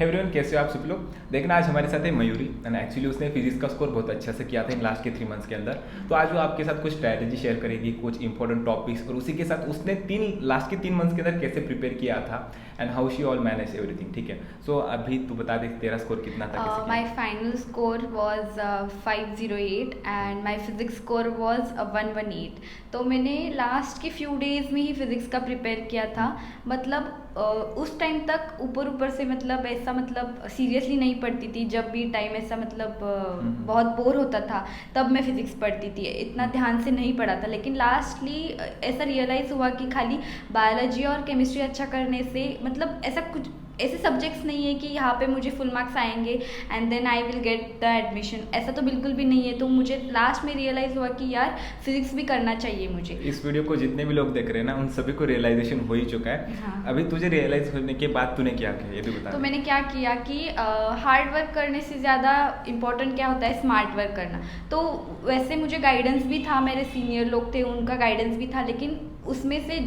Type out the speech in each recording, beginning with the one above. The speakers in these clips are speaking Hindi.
एवरीवन, कैसे हो आप सब लोग। देखना आज हमारे साथ है मयूरी एंड एक्चुअली उसने फिजिक्स का स्कोर बहुत अच्छा से किया था इन लास्ट के 3 मंथ्स के अंदर। तो आज वो आपके साथ कुछ स्ट्रैटेजी शेयर करेगी, कुछ इंपॉर्टेंट टॉपिक्स, और उसी के साथ उसने लास्ट के 3 मंथ्स के अंदर कैसे प्रिपेयर किया था and how she all manage everything. ठीक है, सो अभी तू बता दे तेरा स्कोर कितना था, कैसे My किया? final score was 508 and my physics score was 118. तो मैंने लास्ट के फ्यू डेज में ही फिज़िक्स का प्रिपेयर किया था। मतलब उस टाइम तक ऊपर ऊपर से मतलब ऐसा मतलब सीरियसली नहीं पढ़ती थी। जब भी टाइम ऐसा मतलब बहुत बोर होता था तब मैं फिज़िक्स पढ़ती थी, इतना ध्यान से नहीं पढ़ा था। लेकिन लास्टली ऐसा रियलाइज़ हुआ कि खाली बायोलॉजी और केमिस्ट्री अच्छा करने से मतलब ऐसा कुछ ऐसे सब्जेक्ट्स नहीं है कि यहाँ पे मुझे फुल मार्क्स आएंगे and then I will get the admission, ऐसा तो बिल्कुल भी नहीं है। तो मुझे लास्ट में रियलाइज़ हुआ कि यार फिजिक्स भी करना चाहिए मुझे। इस वीडियो को जितने भी लोग देख रहे हैं ना, उन सभी को रियलाइजेशन हो ही चुका है। हाँ। अभी तुझे रियलाइज होने के बाद तूने क्या किया ये भी बता तो दे। मैंने क्या किया कि हार्ड वर्क करने से ज़्यादा इम्पोर्टेंट क्या होता है, स्मार्ट वर्क करना। तो वैसे मुझे गाइडेंस भी था, मेरे सीनियर लोग थे उनका गाइडेंस भी था, लेकिन उसमें से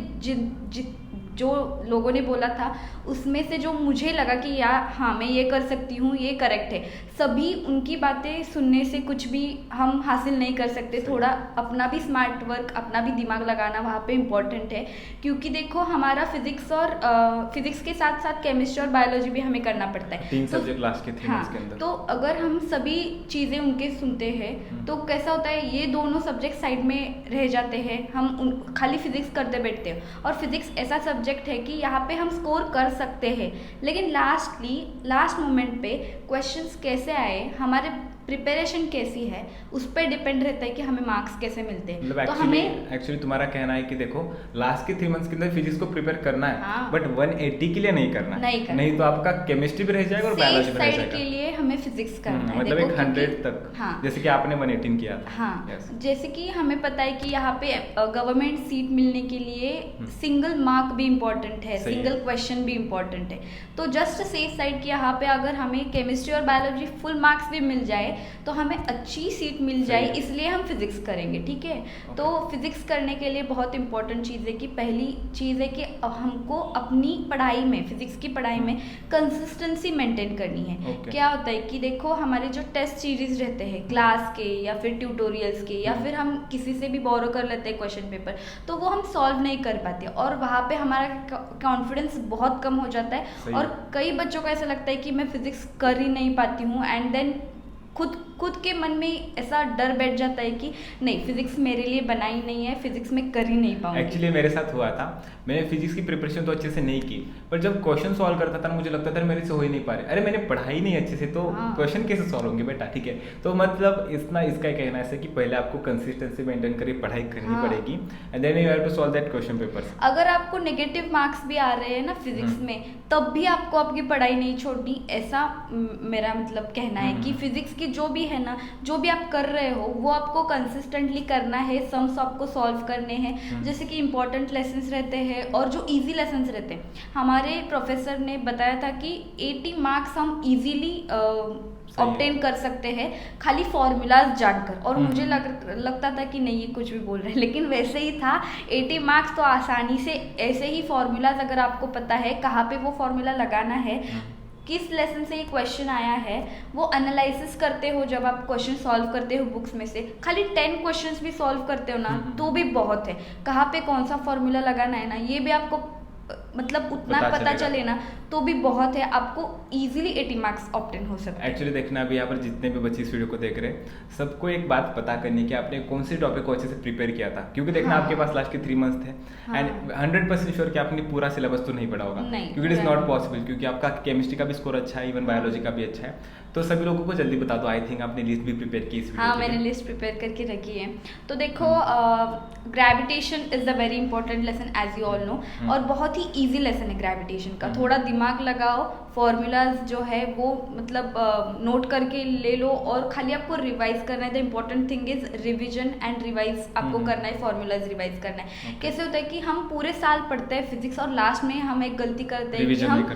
जो लोगों ने बोला था उसमें से जो मुझे लगा कि यार हाँ मैं ये कर सकती हूँ, ये करेक्ट है। सभी उनकी बातें सुनने से कुछ भी हम हासिल नहीं कर सकते। थोड़ा अपना भी स्मार्ट वर्क, अपना भी दिमाग लगाना वहाँ पे इम्पोर्टेंट है। क्योंकि देखो हमारा फिजिक्स के साथ साथ केमिस्ट्री और बायोलॉजी भी हमें करना पड़ता है। 3 सब्जेक्ट लास्ट के 3 मंथ्स के हाँ, अंदर। तो अगर हम सभी चीज़ें उनके सुनते हैं तो कैसा होता है, ये दोनों सब्जेक्ट साइड में रह जाते हैं, हम खाली फिजिक्स करते बैठते हैं। और फिजिक्स ऐसा सब्जेक्ट है कि यहाँ पे हम स्कोर कर सकते हैं, लेकिन लास्ट मोमेंट पे क्वेश्चंस कैसे आए, हमारे प्रिपरेशन कैसी है, उस पर डिपेंड रहता है कि हमें मार्क्स कैसे मिलते हैं। मतलब तो हमें एक्चुअली तुम्हारा कहना है कि देखो लास्ट के 3 मंथ्स के अंदर फिजिक्स को प्रिपेयर करना है, हाँ। बट 180 के लिए नहीं करना। नहीं करना। नहीं तो आपका केमिस्ट्री भी रह जाएगा और बायोलॉजी सेफ भी रह साइड के जाएगा। लिए हमें फिजिक्स करना है। मतलब देखो एक 100 क्योंकि- तक। हाँ, जैसे कि आपने 118 किया था। हाँ। Yes. जैसे कि हमें पता है कि यहाँ पे गवर्नमेंट सीट मिलने के लिए सिंगल मार्क भी इम्पोर्टेंट है, सही है। सिंगल क्वेश्चन भी इम्पोर्टेंट है। तो जस्ट सेफ साइड की यहाँ पे अगर हमें केमिस्ट्री और बायोलॉजी फुल मार्क्स भी मिल जाए तो हमें अच्छी सीट मिल सही जाए, है। इसलिए हम फिजिक्स करेंगे। ठीक है, तो फिजिक्स करने के लिए बहुत इंपॉर्टेंट चीज़ है कि पहली चीज़ है कि हमको अपनी पढ़ाई में, फिजिक्स की पढ़ाई में कंसिस्टेंसी मेंटेन करनी है। Okay. क्या होता है कि देखो हमारे जो टेस्ट सीरीज रहते हैं क्लास के या फिर ट्यूटोरियल्स के, या फिर हम किसी से भी बोरो कर लेते हैं क्वेश्चन पेपर, तो वो हम सॉल्व नहीं कर पाते और वहाँ पे हमारा कॉन्फिडेंस बहुत कम हो जाता है। सही और है। कई बच्चों को ऐसा लगता है कि मैं फिजिक्स कर ही नहीं पाती हूँ, एंड देन खुद के मन में ऐसा डर बैठ जाता है कि नहीं, फिजिक्स मेरे लिए बना ही नहीं है, फिजिक्स में कर ही नहीं पाऊंगी। एक्चुअली मेरे साथ हुआ था, मैंने फिजिक्स की प्रिपरेशन तो अच्छे से नहीं की, पर जब क्वेश्चन सॉल्व करता था ना मुझे लगता था मेरे से हो ही नहीं पा रहे। अरे मैंने पढ़ाई नहीं अच्छे से, तो हाँ। क्वेश्चन कैसे सॉल्व होंगे बेटा। ठीक है, तो मतलब इसका कहना है कि पहले आपको कंसिस्टेंसी मेंटेन करके पढ़ाई करनी हाँ। पड़ेगी and then you have to solve that question papers. अगर आपको नेगेटिव मार्क्स भी आ रहे हैं ना फिजिक्स में, तब भी आपको आपकी पढ़ाई नहीं छोड़नी, ऐसा मेरा मतलब कहना है कि फिजिक्स की जो भी है ना, जो भी आप कर रहे हो वो आपको कंसिस्टेंटली करना है, सम्स आपको सॉल्व करने हैं। जैसे कि इंपॉर्टेंट लेसन्स रहते हैं और जो इजी लेसन्स रहते हैं, हमारे प्रोफेसर ने बताया था कि 80 मार्क्स हम इजीली ऑब्टेन कर सकते हैं खाली फॉर्मूलाज जानकर। और मुझे लगता था कि नहीं ये कुछ भी बोल रहे हैं, लेकिन वैसे ही था। 80 मार्क्स तो आसानी से ऐसे ही फॉर्मूलाज, अगर आपको पता है कहाँ पे वो फॉर्मूला लगाना है, किस लेसन से ये क्वेश्चन आया है, वो एनालिसिस करते हो जब आप क्वेश्चन सॉल्व करते हो बुक्स में से, खाली 10 क्वेश्चंस भी सॉल्व करते हो ना तो भी बहुत है। कहाँ पे कौन सा फॉर्मूला लगाना है ना, ये भी आपको मतलब उतना पता चले ना तो भी बहुत है, आपको इजीली 80 मार्क्स ऑब्टेन हो सकते हैं। एक्चुअली देखना अभी यहाँ पर जितने भी बच्चे इस वीडियो को देख रहे हैं, सबको एक बात पता करनी कि आपने कौन से टॉपिक को अच्छे से प्रिपेयर किया था। क्योंकि देखना आपके पास लास्ट के 3 मंथ्स थे एंड 100% श्योर कि आपने पूरा सिलेबस तो नहीं पढ़ा होगा, क्योंकि इट इज नॉट पॉसिबल। क्योंकि आपका केमिस्ट्री का भी स्कोर अच्छा है, इवन बायोलॉजी का भी अच्छा है। तो सभी लोगों को जल्दी बता दो, आई थिंक आपने लिस्ट भी प्रिपेयर की इस वीडियो। हाँ, मैंने लिस्ट प्रिपेयर करके रखी है। तो देखो gravitation is a very important lesson as you all know, और बहुत ही इजी लेसन है ग्रेविटेशन का। थोड़ा दिमाग लगाओ, फॉर्मूलाज जो है वो मतलब नोट करके ले लो और खाली आपको रिवाइज करना है। The important thing is revision and revise आपको करना है, फॉर्मूलाज रिवाइज करना है। कैसे होता है कि हम पूरे साल पढ़ते हैं फिजिक्स और लास्ट में हम एक गलती करते हैं कि हम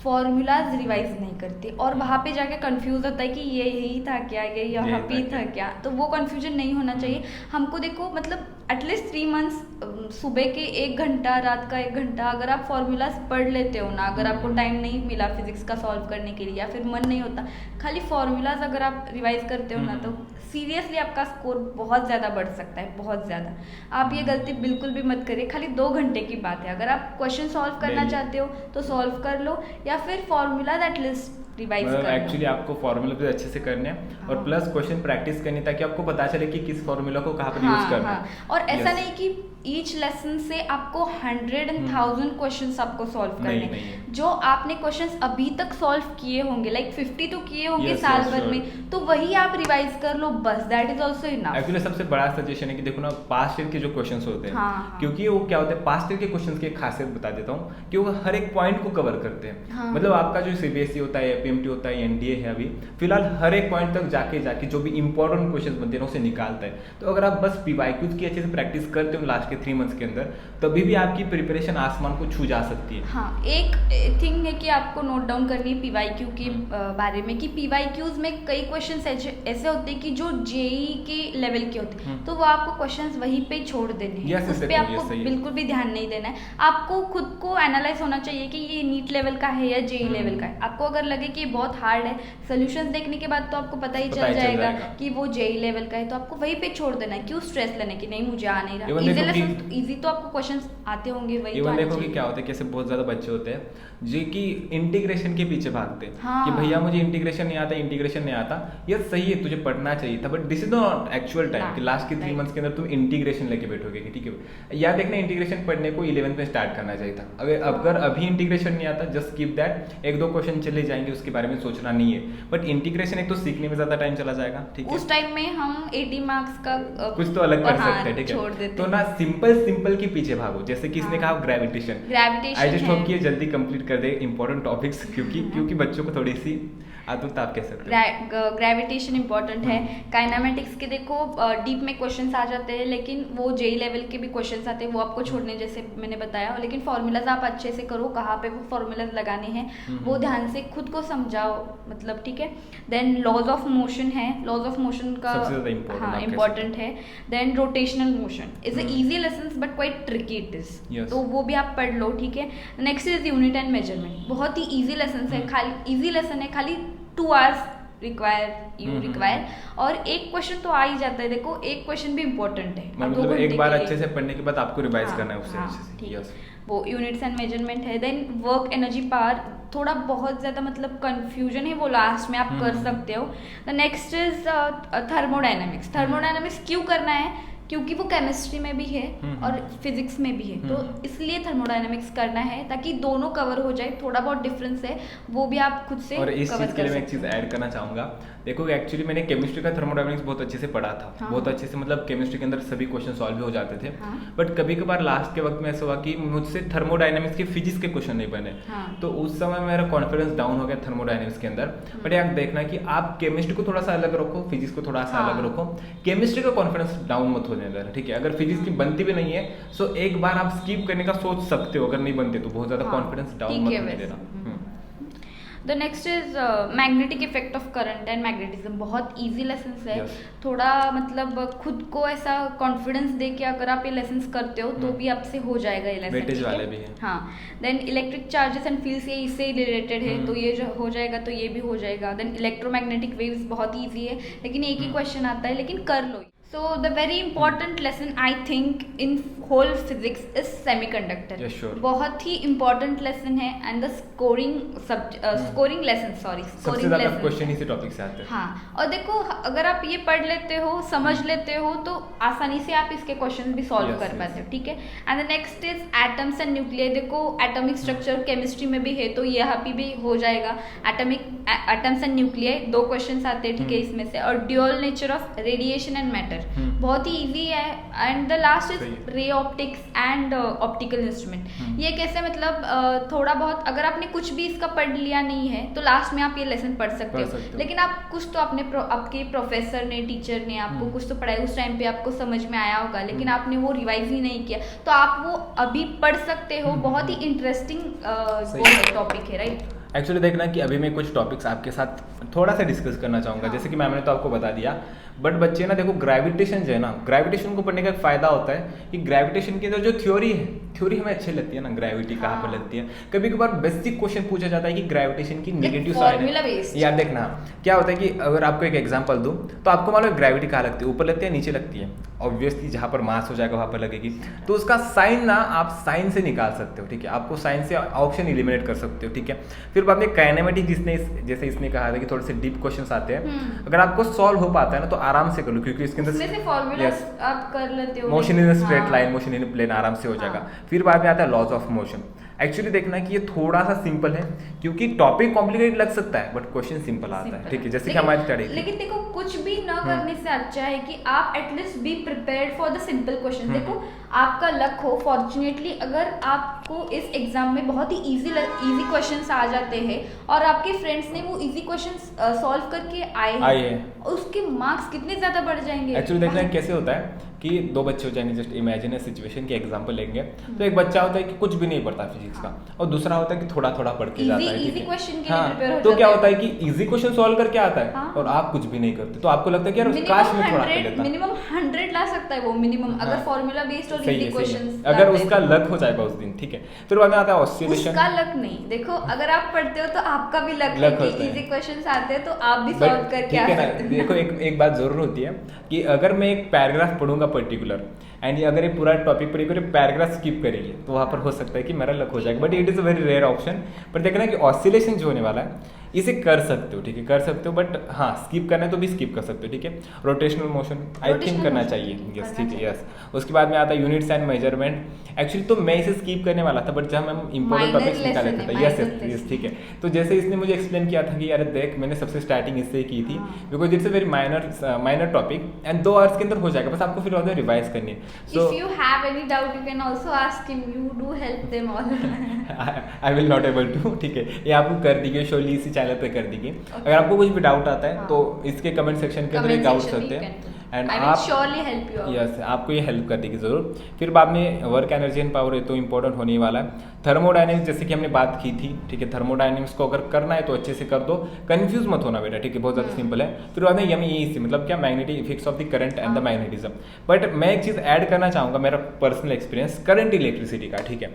फॉर्मूलाज रिवाइज नहीं करते और वहाँ पे जाके कंफ्यूज होता है कि ये यही था क्या, ये यहाँ पे था क्या। तो वो कंफ्यूजन नहीं होना चाहिए हमको। देखो मतलब एटलीस्ट 3 मंथ्स सुबह के 1 घंटा, रात का 1 घंटा अगर आप फॉर्मूलाज पढ़ लेते हो ना, अगर आपको टाइम नहीं मिला फिजिक्स का सॉल्व करने के लिए या फिर मन नहीं होता, खाली फॉर्मूलाज अगर आप रिवाइज करते हो ना, तो सीरियसली आपका स्कोर बहुत ज़्यादा बढ़ सकता है, बहुत ज़्यादा। आप ये गलती बिल्कुल भी मत करिए। खाली 2 घंटे की बात है, अगर आप क्वेश्चन सॉल्व करना चाहते हो तो सॉल्व कर लो, या फिर फॉर्मूलाज एटलीस्ट रिवाइज कर लो। एक्चुअली आपको फॉर्मूला भी अच्छे से करने हैं और प्लस क्वेश्चन प्रैक्टिस करनी, ताकि आपको पता चले कि किस फॉर्मूला को कहाँ पर यूज करना है। और ऐसा नहीं कि ईच लेसन से आपको 100 and 1000 क्वेश्चंस आपको सॉल्व करने, जो आपने क्वेश्चंस अभी तक सॉल्व किए होंगे, लाइक 50 तो किए होंगे साल भर में, तो वही आप रिवाइज कर लो बस, that is also enough. Actually सबसे बड़ा सजेशन है कि देखो ना, पास्ट ईयर के जो क्वेश्चंस होते हैं, क्योंकि वो क्या होते हैं, पास्ट ईयर के क्वेश्चंस की एक खासियत बता देता हूँ कि वो हर एक पॉइंट को कवर करते हैं। मतलब आपका जो सीबीएसई होता है, एपीएमटी होता है, एनडीए है, अभी फिलहाल हर एक पॉइंट तक जाके जो भी इंपॉर्टेंट क्वेश्चन बनते हैं उसे निकालता है। तो अगर आप बस पीवाईक्यूज की अच्छे से प्रैक्टिस करते हो लास्ट के 3 मंथ्स के अंदर, तभी भी आपकी प्रिपरेशन आसमान को छू जा सकती है। हाँ, एक थिंग है कि आपको नोट डाउन करनी है पीवाईक्यू के बारे में, कि पीवाईक्यूज में कई क्वेश्चंस ऐसे होते हैं कि जो जेई के लेवल के होते हैं, तो वो आपको क्वेश्चंस वहीं पे छोड़ देने हैं, उस पे आपको बिल्कुल भी ध्यान नहीं देना है। आपको खुद को एनालाइज होना चाहिए कि ये नीट लेवल का है या जेई लेवल का है। आपको अगर लगे कि बहुत हार्ड है, सोल्यूशंस देखने के बाद तो आपको पता ही चल जाएगा कि वो जेई लेवल का है, तो आपको वहीं पे छोड़ देना है। क्यों स्ट्रेस लेने की, नहीं मुझे आ नहीं रहा, इजी तो आपको क्वेश्चन आते होंगे, वही तो देखो कि क्या होता है, कैसे बहुत ज्यादा बच्चे होते हैं जो कि इंटीग्रेशन के पीछे भागते हैं। कि भैया मुझे इंटीग्रेशन नहीं आता, इंटीग्रेशन नहीं आता। ये सही है, तुझे पढ़ना चाहिए था, but this is not actual time कि लास्ट के 3 मंथ्स के अंदर तुम इंटीग्रेशन लेके बैठोगे कि ठीक है। या देखना, इंटीग्रेशन पढ़ने को 11th में स्टार्ट करना चाहिए था। अगर अभी इंटीग्रेशन नहीं आता, जस्ट कीप दैट, 1-2 क्वेश्चन चले जाएंगे, उसके बारे में सोचना नहीं है। बट इंटीग्रेशन एक तो सीखने में ज्यादा टाइम चला जाएगा, ठीक है, उस टाइम में हम 80 मार्क्स का कुछ तो अलग कर सकते हैं, ठीक है। तो ना सिंपल के पीछे भागो, जैसे कि इसने कहा ग्रेविटेशन। आई जस्ट होप कि ये जल्दी कंप्लीट कर दे इंपॉर्टेंट टॉपिक्स, क्योंकि बच्चों को थोड़ी सी आदत, आप कह सकते हो। ग्रेविटेशन इंपॉर्टेंट है। काइनेमेटिक्स के देखो डीप में क्वेश्चंस आ जाते हैं, लेकिन वो जेई लेवल के भी क्वेश्चंस आते हैं, वो आपको छोड़ने, जैसे मैंने बताया। लेकिन फॉर्मूलाज आप अच्छे से करो, कहाँ पे वो फॉर्मूलाज लगाने हैं वो ध्यान से खुद को समझाओ, मतलब ठीक है। देन लॉज ऑफ मोशन है, लॉज ऑफ मोशन का इम्पोर्टेंट है। Then rotational motion is a easy lesson but quite tricky it is, तो वो भी आप पढ़ लो, ठीक है। Next is unit and measurement, बहुत ही इजी लेसन है, खाली इजी लेसन है, खाली 2 hours रिक्वायर और एक क्वेश्चन तो आ ही जाता है। देखो एक क्वेश्चन भी इम्पोर्टेंट है, मतलब एक बार अच्छे से पढ़ने के बाद आपको रिवाइज करना है उससे अच्छे से। यस, वो यूनिट्स एंड मेजरमेंट है। देन वर्क एनर्जी पावर, थोड़ा बहुत ज़्यादा मतलब कंफ्यूजन है, वो लास्ट में आप कर सकते हो। The next is thermodynamics. Thermodynamics क्यों करना है, क्योंकि वो केमिस्ट्री में भी है और फिजिक्स में भी है, तो इसलिए थर्मोडायनेमिक्स करना है ताकि दोनों कवर हो जाए। थोड़ा बहुत डिफरेंस है, वो भी आप खुद से और इस चीज के लिए मैं एक चीज ऐड करना चाहूंगा। देखो एक्चुअली मैंने केमिस्ट्री का थर्मोडायनेमिक्स बहुत अच्छे से पढ़ा था, बहुत अच्छे से, मतलब केमिस्ट्री के अंदर सभी क्वेश्चन सॉल्व भी हो जाते थे। बट कभी कभार लास्ट के वक्त में ऐसा हुआ कि मुझसे थर्मोडायनेमिक्स के फिजिक्स के क्वेश्चन नहीं बने, तो उस समय मेरा कॉन्फिडेंस डाउन हो गया थर्मोडायनेमिक्स के अंदर। बट यार देखना कि आप केमिस्ट्री को थोड़ा सा अलग रखो, फिजिक्स को थोड़ा सा अलग रखो, केमिस्ट्री का कॉन्फिडेंस डाउन मत होने देना, ठीक है। अगर फिजिक्स की बनती भी नहीं है, सो एक बार आप स्किप करने का सोच सकते हो, अगर नहीं बनते तो बहुत ज्यादा कॉन्फिडेंस डाउन मत होने देना। The next is magnetic effect of current and magnetism, बहुत इजी लेसन है। थोड़ा मतलब खुद को ऐसा कॉन्फिडेंस दे के अगर आप ये लेसन्स करते हो तो भी आपसे हो जाएगा ये लेसन, वेटेज वाले भी हैं। हाँ, then electric charges and fields, ये इससे रिलेटेड है, तो ये जो हो जाएगा तो ये भी हो जाएगा। देन इलेक्ट्रोमैग्नेटिक वेव्स बहुत ईजी है, लेकिन एक ही क्वेश्चन आता है, लेकिन कर लो। So the very important lesson I think in whole physics is semiconductor. Yes, sure. बहुत ही important lesson है and the scoring lesson, sorry, सबसे ज़्यादा क्वेश्चन इसी टॉपिक से आते हैं। हाँ, और देखो अगर आप ये पढ़ लेते हो, समझ लेते हो, तो आसानी से आप इसके क्वेश्चन भी सॉल्व कर पाते हो, ठीक है। And the next is atoms and nuclear. देखो एटॉमिक स्ट्रक्चर केमिस्ट्री में भी है, तो यहाँ पे भी हो जाएगा। एटम्स एंड न्यूक्लियर 2 क्वेश्चन आते हैं, ठीक है, इसमें से। और dual nature of radiation and matter, बहुत ही इजी है। And the last is ray optics and optical instrument. ये कैसे, मतलब थोड़ा बहुत अगर आपने कुछ भी इसका पढ़ लिया नहीं है तो लास्ट में आप ये लेसन पढ़ सकते हो, लेकिन आप कुछ तो आपके प्रोफेसर ने, टीचर ने आपको कुछ तो पढ़ाया, उस टाइम पे आपको समझ में आया होगा, लेकिन आपने वो रिवाइज ही नहीं किया, तो आप वो अभी पढ़ सकते हो। बहुत ही इंटरेस्टिंग टॉपिक है, राइट। एक्चुअली देखना कि अभी मैं कुछ टॉपिक्स आपके साथ थोड़ा सा डिस्कस करना चाहूँगा। हाँ। जैसे कि मैंने तो आपको बता दिया, बट बच्चे ना देखो ग्रेविटेशन जो है ना, ग्रेविटेशन को पढ़ने का एक फायदा होता है कि ग्रेविटेशन के अंदर जो थ्योरी है, थ्योरी हमें अच्छी लगती है ना, ग्रेविटी कहाँ पर हाँ। लगती है। कभी कभार बेसिक क्वेश्चन पूछा जाता है कि ग्रेविटेशन की नेगेटिव formula साइड based। याद देखना क्या होता है कि अगर आपको एक एग्जांपल दूं तो आपको मालूम है ग्रेविटी कहाँ लगती है, ऊपर लगती है नीचे लगती है। ऑब्वियसली जहाँ पर मास हो जाएगा वहाँ पर लगेगी। तो उसका साइन ना आप साइन से निकाल सकते हो, ठीक है, आपको साइन से ऑप्शन एलिमिनेट कर सकते हो, ठीक है। फिर बाद में काइनेमेटिक जैसे इसने कहा था कि थोड़े से डीप क्वेश्चंस आते हैं, अगर आपको सॉल्व हो पाता है ना तो आराम से कर लो, क्योंकि इसके उसमें से formulas आप कर लेते हो। मोशन इन स्ट्रेट हाँ। लाइन, मोशन इन प्लेन आराम से हो जाएगा। हाँ। फिर बाद में आता है लॉज ऑफ मोशन। एक्चुअली देखना कि ये थोड़ा सा सिंपल है, क्योंकि टॉपिक कॉम्प्लिकेटेड लग सकता है बट क्वेश्चन सिंपल आता है, ठीक है, जैसे कि हमारी स्टडी। लेकिन देखो कुछ भी न करने से अच्छा है कि आप at least be prepared for the simple question. देखो आपका लक हो, फॉर्चुनेटली अगर आपको इस एग्जाम में बहुत ही इजी क्वेश्चंस आ जाते हैं और आपके फ्रेंड्स ने वो इजी क्वेश्चंस सॉल्व करके आए हैं, उसके मार्क्स कितने ज्यादा बढ़ जाएंगे। एक्चुअली देखना है कैसे होता है कि दो बच्चे हो जाएंगे, जस्ट इमेजिन सिचुएशन के एग्जांपल लेंगे। तो एक बच्चा होता है कि कुछ भी नहीं पढ़ता फिजिक्स का, और दूसरा होता है कि थोड़ा थोड़ा पढ़ के जाता है, ठीक है। क्वेश्चन के लिए हाँ, प्रिपेयर हो तो क्या जाते होता है कि इजी क्वेश्चन सॉल्व करके आता है हाँ। और आप कुछ भी नहीं करते, तो आपको लगता है कि यार काश मैं थोड़ा कर लेता। मिनिमम 100 ला सकता है वो मिनिमम, अगर हाँ। फॉर्मूला बेस्ड और सही इजी है, क्वेश्चंस अगर उसका लक हो जाएगा उस दिन, ठीक है। फिर बाद में आता है ऑसिलेशन। उसका लक नहीं, देखो अगर आप पढ़ते हो तो आपका भी लक है कि इजी क्वेश्चंस आते हैं तो आप भी सॉल्व करके आ सकते हो। देखो एक बात जरूर होती है कि अगर मैं एक पैराग्राफ पढ़ूंगा पर्टिकुलर एंड अगर ये पूरा टॉपिक पढ़ेगा पैराग्राफ स्किप करेंगे तो वहाँ पर हो सकता है कि मेरा लक हो जाएगा, but it is a very rare option. पर देखना कि ऑसिलेशन जो होने वाला है इसे कर सकते हो, ठीक है, कर सकते हो, बट हाँ स्किप करना है तो भी स्किप कर सकते हो, ठीक है। रोटेशनल मोशन आई थिंक करना चाहिए, यस, ठीक है, यस। उसके बाद में आता है यूनिट्स एंड मेजरमेंट। एक्चुअली तो मैं इसे स्किप करने वाला था, बट जब हम इंपॉर्टेंट टॉपिक्स निकाले थे, यस यस, ठीक है। तो जैसे इसने मुझे एक्सप्लेन किया था कि यार देख मैंने सबसे स्टार्टिंग इससे की थी, because it's a very minor topic and 2 hours के अंदर हो जाएगा, बस आपको फिर और रिवाइज करनी है। So if you have any doubt, you can also ask him. You do help them all. I will not able to, ठीक है, ये आपको कर दीजिए, शोली इसी चैनल पे कर दीजिए। अगर आपको कुछ भी डाउट आता है तो इसके कमेंट सेक्शन के अंदर डाउट सकते हैं एंड आप surely help you out. Yes, आपको ये हेल्प कर देगी जरूर। फिर बाद में वर्क एनर्जी एंड पावर, ये तो इंपॉर्टेंट होने वाला है। थर्मोडायनेमिक्स जैसे कि हमने बात की थी, ठीक है, थर्मोडायनेमिक्स को अगर करना है तो अच्छे से कर दो, कंफ्यूज मत होना बेटा, ठीक है, बहुत ज़्यादा सिंपल है। फिर बाद में MEEC मतलब क्या, magnetic effects of the current and the magnetism. But मैं एक चीज़ ऐड करना चाहूँगा, मेरा पर्सनल एक्सपीरियंस करंट इलेक्ट्रिसिटी का, ठीक है।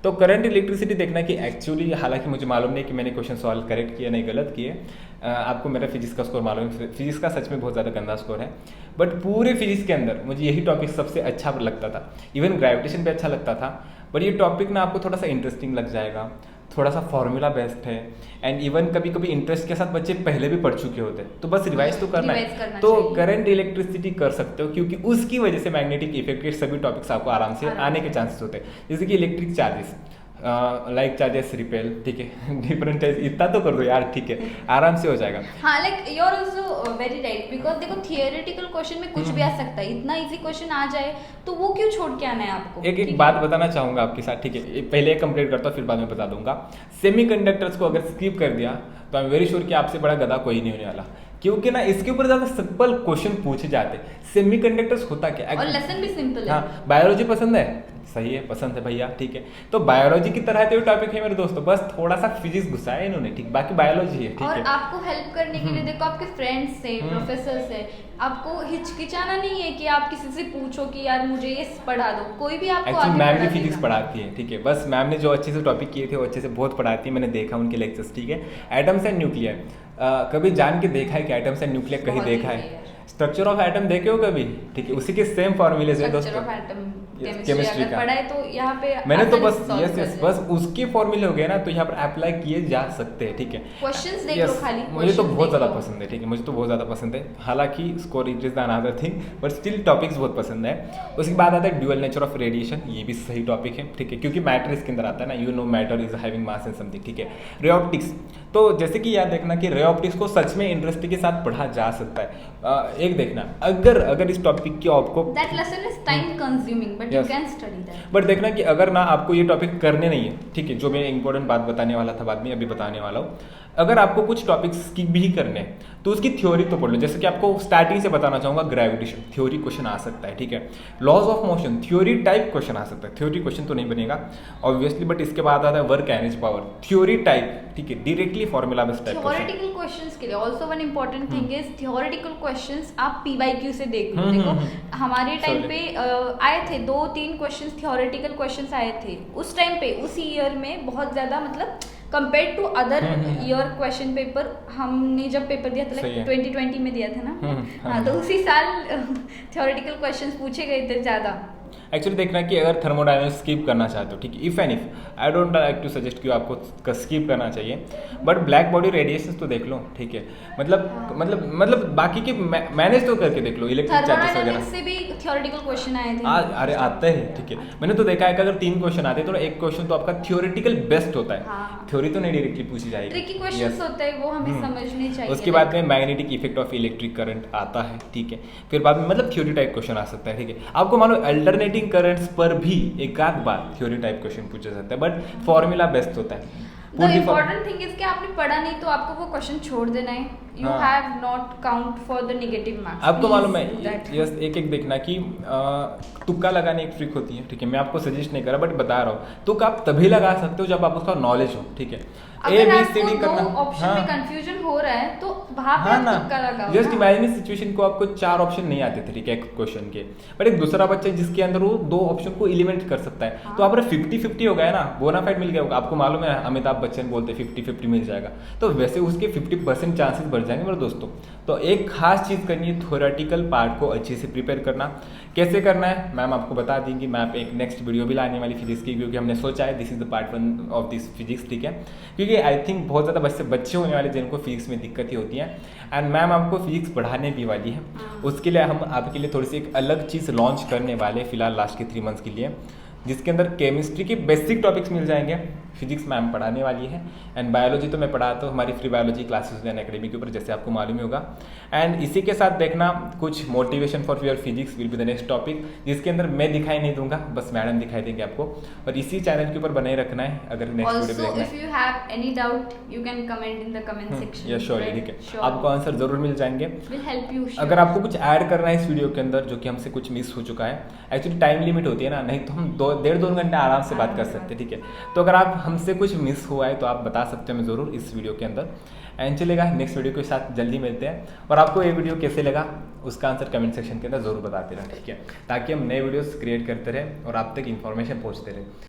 तो करंट इलेक्ट्रिसिटी देखना कि एक्चुअली हालांकि मुझे मालूम नहीं कि मैंने क्वेश्चन सॉल्व करेक्ट किया नहीं गलत किए, आपको मेरा फिजिक्स का स्कोर मालूम है, फिजिक्स का सच में बहुत ज़्यादा गंदा स्कोर है, बट पूरे फिजिक्स के अंदर मुझे यही टॉपिक सबसे अच्छा लगता था। इवन ग्रेविटेशन भी अच्छा लगता था, बट ये टॉपिक ना आपको थोड़ा सा इंटरेस्टिंग लग जाएगा, थोड़ा सा फॉर्मूला बेस्ड है, एंड इवन कभी कभी इंटरेस्ट के साथ बच्चे पहले भी पढ़ चुके होते हैं, तो बस रिवाइज तो करना है। तो करंट इलेक्ट्रिसिटी कर सकते हो, क्योंकि उसकी वजह से मैग्नेटिक इफेक्ट के सभी टॉपिक्स आपको आराम से आने के चांसेस होते हैं, जैसे कि electric charges, like charges repel, ठीक है, डिफरेंट चार्ज, इतना तो कर दो यार, ठीक है, आराम से हो जाएगा। हाँ, like you are also very right, because देखो थियोरेटिकल क्वेश्चन में कुछ भी आ सकता है, इतना इजी क्वेश्चन आ जाए तो वो क्यों छोड़ के आना है आपको। एक बात बताना चाहूंगा आपके साथ, ठीक है, पहले कंप्लीट करता हूँ फिर बाद में बता दूंगा। सेमीकंडक्टर्स को अगर स्किप कर दिया तो आई एम वेरी श्योर कि आपसे बड़ा गधा कोई नहीं होने वाला, क्योंकि ना इसके ऊपर ज्यादा सिंपल क्वेश्चन पूछे जाते। सेमीकंडक्टर्स होता क्या, और लेसन भी सिंपल है। हाँ, बायोलॉजी पसंद है, सही है, पसंद है भैया, ठीक है, तो बायोलॉजी की तरह तो टॉपिक है मेरे दोस्तों, बस थोड़ा सा फिजिक्स घुसाया इन्होंने, ठीक, बाकी बायोलॉजी है, ठीक है। और आपको हेल्प करने के लिए देखो आपके फ्रेंड्स से, प्रोफेसर से, आपको हिचकिचाना नहीं है कि आप किसी से पूछो कि यार मुझे ये पढ़ा दो, कोई भी आपको एक्चुअली मैम ने फिजिक्स पढ़ाती है, ठीक है, बस मैम ने जो अच्छे से टॉपिक किए थे वो अच्छे से बहुत पढ़ाती है, मैंने देखा उनके लेक्चर्स, ठीक है। एटम्स एंड न्यूक्लियर कभी जान के देखा है कि एटम्स एंड न्यूक्लियर कहीं देखा है? स्ट्रक्चर ऑफ एटम देखे हो कभी, ठीक है, उसी के सेम फॉर्मूले से दोस्तों, केमिस्ट्री अगर पढ़ा है तो यहाँ पे मैंने तो बस यस बस उसके फॉर्मूले हो गए ना, तो यहाँ पर अप्लाई किए जा सकते हैं, ठीक है। क्वेश्चंस देख लो खाली, मुझे तो बहुत ज़्यादा पसंद है, ठीक है, मुझे तो बहुत ज़्यादा पसंद है, हालांकि score it is the another thing, but still topics बहुत पसंद है। उसके बाद आता है ड्यूअल नेचर ऑफ रेडिएशन, ये भी सही टॉपिक है, ठीक है, क्योंकि मैटर इसके अंदर आता है ना, you know matter is having mass and something, ठीक है। रे ऑप्टिक्स, तो जैसे कि याद देखना कि रे ऑप्टिक्स को सच में इंटरेस्ट के साथ पढ़ा जा सकता है। एक देखना अगर इस टॉपिक की आपको that lesson is time consuming, but you can study that. But देखना कि अगर ना आपको ये टॉपिक करने नहीं है, ठीक है, जो मैं इंपॉर्टेंट बात बताने वाला था बाद में अभी बताने वाला हूँ, अगर आपको कुछ टॉपिक स्किप भी करने हैं तो उसकी थ्योरी तो पढ़ लो। जैसे कि आपको स्टार्टिंग से बताना चाहूँगा, ग्रेविटेशन थ्योरी क्वेश्चन आ सकता है, ठीक है। Laws of motion theory type question आ सकता है, थ्योरी क्वेश्चन तो नहीं बनेगा ऑब्वियसली, बट इसके बाद आता है work energy power theory type, ठीक है, directly formula based type theoretical questions के लिए also one important thing is theoretical questions आप PYQ से देख लो। देखो हमारे टाइम पे आए थे 2-3 क्वेश्चंस, थ्योरेटिकल क्वेश्चंस आए थे उस टाइम पे, उसी ईयर में बहुत ज्यादा, मतलब compare to other year question paper. हमने जब पेपर दिया था 2020 में दिया था ना, हाँ, तो उसी साल थ्योरेटिकल क्वेश्चंस पूछे गए थे ज्यादा। एक्चुअली देखना कि अगर थर्मोडायनामिक्स स्किप करना चाहते हो, ठीक है, if and if I don't like to suggest कि आपको स्किप करना चाहिए, बट ब्लैक बॉडी रेडिएशन तो देख लो, ठीक है। मतलब बाकी के मैनेज तो करके देख लो, इलेक्ट्रिक चार्जेस वगैरह से भी थ्योरेटिकल क्वेश्चन आए थे। अरे आते हैं, ठीक है। मैंने तो देखा है कि अगर 3 क्वेश्चन आते हैं तो एक क्वेश्चन तो आपका थ्योरेटिकल बेस्ट होता है, थ्योरी तो नहीं डायरेक्टली पूछी जाएगी, ट्रिकी क्वेश्चंस होते हैं, वो हमें समझने चाहिए। उसके बाद में magnetic effect of electric current आता है, ठीक है। फिर बाद में मतलब थ्योरी टाइप क्वेश्चन आ सकता है, ठीक है। आपको मानो अल्टरनेटिंग करंट्स पर भी एक आध बार थ्योरी टाइप क्वेश्चन पूछा जाता है, बट फॉर्मूला बेस्ट होता है। द इम्पोर्टेंट थिंग इज कि आपने पढ़ा नहीं तो आपको वो क्वेश्चन छोड़ देना है। You have not count for the negative marks. आपको मालूम है, यस, एक देखना कि तुक्का लगाने एक ट्रिक होती है, ठीक है। मैं आपको सजेस्ट नहीं कर रहा, बट बता रहा हूँ, तुक्का आप तभी लगा सकते हो जब आप उसका नॉलेज हो, ठीक है। अगर आपको दो ऑप्शन में कंफ्यूजन हो रहा है तो वहां पे तुक्का लगाओ। जस्ट इमेजिन सिचुएशन को, आपको 4 ऑप्शन नहीं आते थे, ठीक है, एक क्वेश्चन के, बट एक दूसरा बच्चा जिसके अंदर वो 2 ऑप्शन को एलिमिनेट कर सकता है, तो आप 50-50 हो गया ना, बोनाफाइड मिल गया होगा। आपको मालूम है अमिताभ बच्चन बोलते 50-50 मिल जाएगा, तो वैसे उसके 50% चांसेस बढ़ जाएंगे मेरे दोस्तों। तो एक खास चीज़ करनी है, थ्योरेटिकल पार्ट को अच्छे से प्रिपेयर करना। कैसे करना है मैम आपको बता देंगी, मैं आप एक नेक्स्ट वीडियो भी लाने वाली फिजिक्स की, क्योंकि हमने सोचा है this is the part 1 of this physics, ठीक है। क्योंकि आई थिंक बहुत ज़्यादा बच्चे होने वाले जिनको फिजिक्स में दिक्कत ही होती है, एंड मैम आपको फिजिक्स पढ़ाने भी वाली है। उसके लिए हम आपके लिए थोड़ी सी एक अलग चीज़ लॉन्च करने वाले फिलहाल लास्ट के 3 मंथ्स के लिए, जिसके अंदर केमिस्ट्री के बेसिक टॉपिक्स मिल जाएंगे, फिजिक्स मैम पढ़ाने वाली है, एंड बायोलॉजी तो मैं पढ़ाता हूँ हमारी फ्री बायोलॉजी क्लासेस हैं अकेडमी के ऊपर, जैसे आपको मालूम ही होगा। एंड इसी के साथ देखना कुछ motivation for your physics will be the next topic, जिसके अंदर मैं दिखाई नहीं दूंगा, बस मैडम दिखाई देंगे आपको, और इसी चैनल के ऊपर बने रखना है। अगर नेक्स्ट वीडियो देखना है, if you have any doubt you can comment in the comment section. Yes surely, ठीक है, आपको आंसर जरूर मिल जाएंगे, विल हेल्प यू। अगर आपको कुछ ऐड करना है इस वीडियो के अंदर जो कि हमसे कुछ मिस हो चुका है, एक्चुअली टाइम लिमिट होती है ना, नहीं तो हम 1.5-2 घंटे आराम से बात कर सकते हैं, ठीक है। तो अगर आप हमसे कुछ मिस हुआ है तो आप बता सकते हैं हमें ज़रूर इस वीडियो के अंदर, एंड चलेगा नेक्स्ट वीडियो के साथ जल्दी मिलते हैं। और आपको ये वीडियो कैसे लगा उसका आंसर कमेंट सेक्शन के अंदर ज़रूर बताते रहें, ठीक है, ताकि हम नए वीडियोस क्रिएट करते रहें और आप तक इन्फॉर्मेशन पहुंचते रहे।